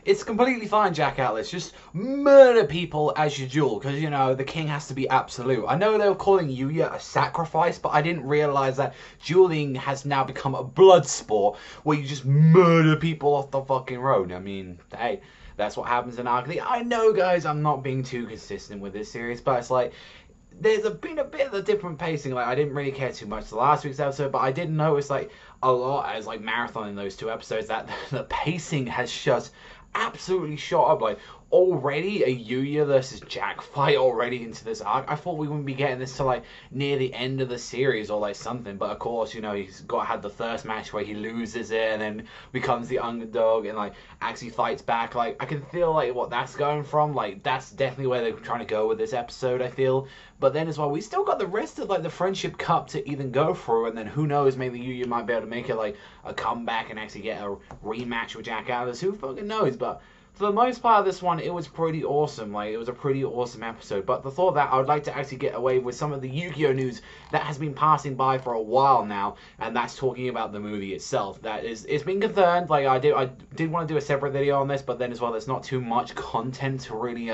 it's completely fine, Jack Atlas. Just murder people as you duel, because, you know, the king has to be absolute. I know they were calling Yuya a sacrifice, but I didn't realize that dueling has now become a blood sport where you just murder people off the fucking road. I mean, hey, that's what happens in Arcade. I know, guys, I'm not being too consistent with this series, but it's like, been a bit of a different pacing. Like, I didn't really care too much the last week's episode, but I did notice, like, a lot as, like, marathoning those two episodes, that the pacing has just absolutely shot up. Like, already a Yuya versus Jack fight already into this arc. I thought we wouldn't be getting this to, like, near the end of the series or like something, but of course, you know, he's had the first match where he loses it and then becomes the underdog and, like, actually fights back. Like, I can feel, like, what that's going from. Like, that's definitely where they're trying to go with this episode, I feel. But then as well, we still got the rest of, like, the Friendship Cup to even go through, and then who knows, maybe Yuya might be able to make it, like, a comeback and actually get a rematch with Jack Atlas. Who fucking knows? But for the most part of this one, it was pretty awesome. Like, it was a pretty awesome episode. But the thought that I would like to actually get away with some of the Yu-Gi-Oh news that has been passing by for a while now, and that's talking about the movie itself. That is, it's been confirmed. Like, I did want to do a separate video on this, but then as well, there's not too much content to really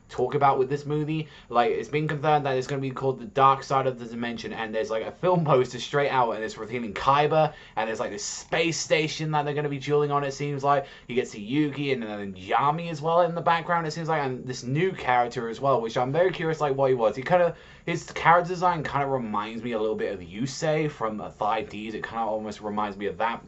talk about with this movie. Like, it's been confirmed that it's going to be called The Dark Side of the Dimension, and there's, like, a film poster straight out, and it's revealing Kaiba, and there's, like, this space station that they're going to be dueling on, it seems like. You get to see Yugi, and then Yami as well in the background, it seems like, and this new character as well, which I'm very curious, like, what he was. His character design kind of reminds me a little bit of Yusei from 5Ds. It kind of almost reminds me of that,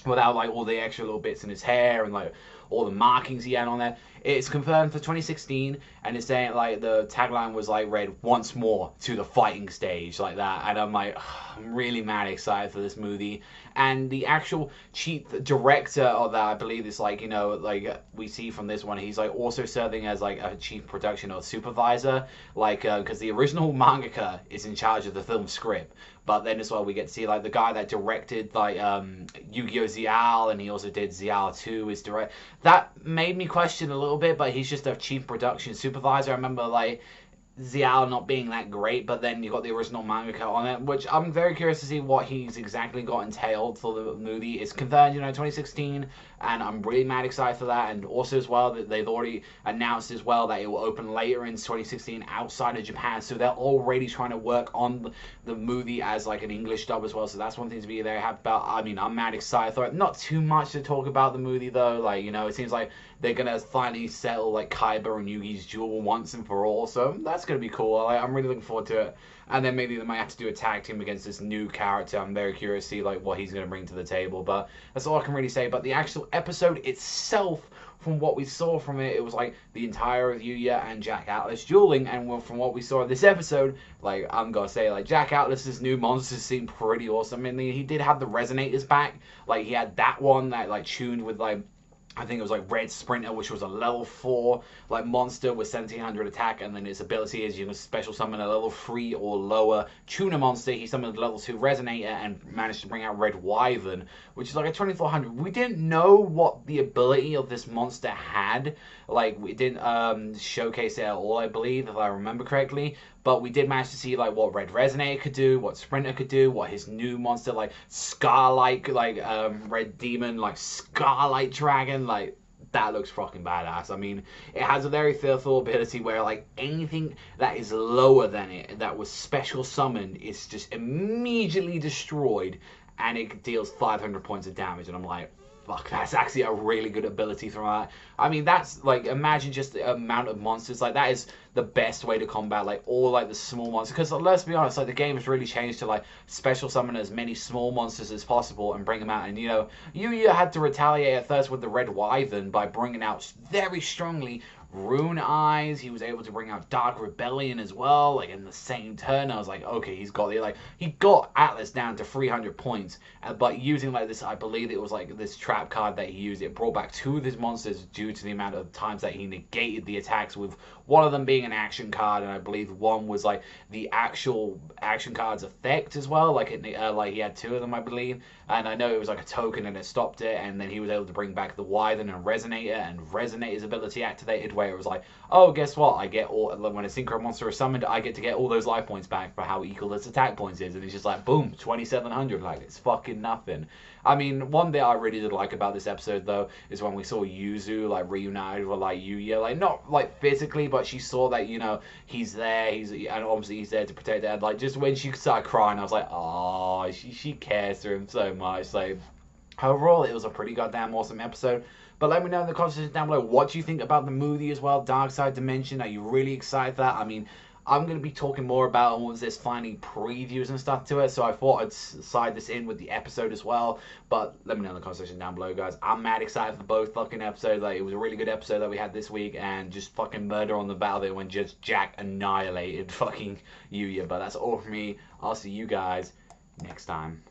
without, like, all the extra little bits in his hair and, like, all the markings he had on there. It's confirmed for 2016, and it's saying, like, the tagline was, like, read, "Once more to the fighting stage," like that. And I'm like, I'm really mad excited for this movie. And the actual chief director of that, I believe, is, like, you know, like, we see from this one, he's, like, also serving as, like, a chief production or supervisor, like, because the original mangaka is in charge of the film script. But then as well, we get to see, like, the guy that directed, like, Yu-Gi-Oh! Xiao, and he also did Xiao 2 is direct. That made me question a little bit, but he's just a chief production supervisor. I remember, like, Xiao not being that great, but then you got the original mangaka on it, which I'm very curious to see what he's exactly got entailed for the movie. It's confirmed, you know, 2016, and I'm really mad excited for that. And also as well, that they've already announced as well that it will open later in 2016 outside of Japan, so they're already trying to work on the movie as, like, an English dub as well, so that's one thing to be very happy about. I mean, I'm mad excited for it. Not too much to talk about the movie, though. Like, you know, it seems like they're gonna finally settle, like, Kaiba and Yugi's duel once and for all, so that's gonna be cool. I'm really looking forward to it. And then maybe they might have to do a tag team against this new character. I'm very curious to see, like, what he's gonna bring to the table, but that's all I can really say. But the actual episode itself, from what we saw from it, it was like the entire of Yuya and Jack Atlas dueling, and from what we saw in this episode, like, I'm gonna say, like, Jack Atlas's new monsters seem pretty awesome. I mean, he did have the resonators back. Like, he had that one that, like, tuned with, like, I think it was, like, Red Sprinter, which was a level 4, like, monster with 1700 attack, and then its ability is you can special summon a level 3 or lower tuner monster. He summoned a level 2 Resonator and managed to bring out Red Wyvern, which is like a 2400. We didn't know what the ability of this monster had. Like, we didn't showcase it at all, I believe, if I remember correctly. But we did manage to see, like, what Red Resonator could do, what Sprinter could do, what his new monster, like, Scarlight, like, Red Demon, like, Scarlight Dragon, like, that looks fucking badass. I mean, it has a very fearful ability where, like, anything that is lower than it, that was special summoned, is just immediately destroyed, and it deals 500 points of damage, and I'm like, fuck, that's actually a really good ability from that. I mean, that's, like, imagine just the amount of monsters. Like, that is the best way to combat, like, all, like, the small monsters. Because, let's be honest, like, the game has really changed to, like, special summon as many small monsters as possible and bring them out. And, you know, Yuya had to retaliate at first with the Red Wyvern by bringing out very strongly Rune Eyes. He was able to bring out Dark Rebellion as well, like, in the same turn. I was like, okay, he got Atlas down to 300 points, but using, like, this, I believe it was, like, this trap card that he used, it brought back 2 of his monsters due to the amount of times that he negated the attacks, with one of them being an action card, and I believe one was, like, the actual action card's effect as well, like, like, he had 2 of them, I believe, and I know it was, like, a token and it stopped it, and then he was able to bring back the Wyvern and Resonator, and Resonator's ability activated, where where it was like, oh, guess what? I get all, when a synchro monster is summoned, I get to get all those life points back for how equal its attack points is. And it's just like, boom, 2,700. Like, it's fucking nothing. I mean, one thing I really did like about this episode, though, is when we saw Yuzu, like, reunited with, like, Yuya. Like, not, like, physically, but she saw that, you know, he's there, and obviously he's there to protect her. Like, just when she started crying, I was like, oh, she cares for him so much. Like, overall, it was a pretty goddamn awesome episode. But let me know in the comments section down below, what do you think about the movie as well, Dark Side Dimension? Are you really excited for that? I mean, I'm going to be talking more about all this finding previews and stuff to it, so I thought I'd side this in with the episode as well. But let me know in the comment section down below, guys. I'm mad excited for both fucking episodes. Like, it was a really good episode that we had this week, and just fucking murder on the battle there when just Jack annihilated fucking Yuya. But that's all from me. I'll see you guys next time.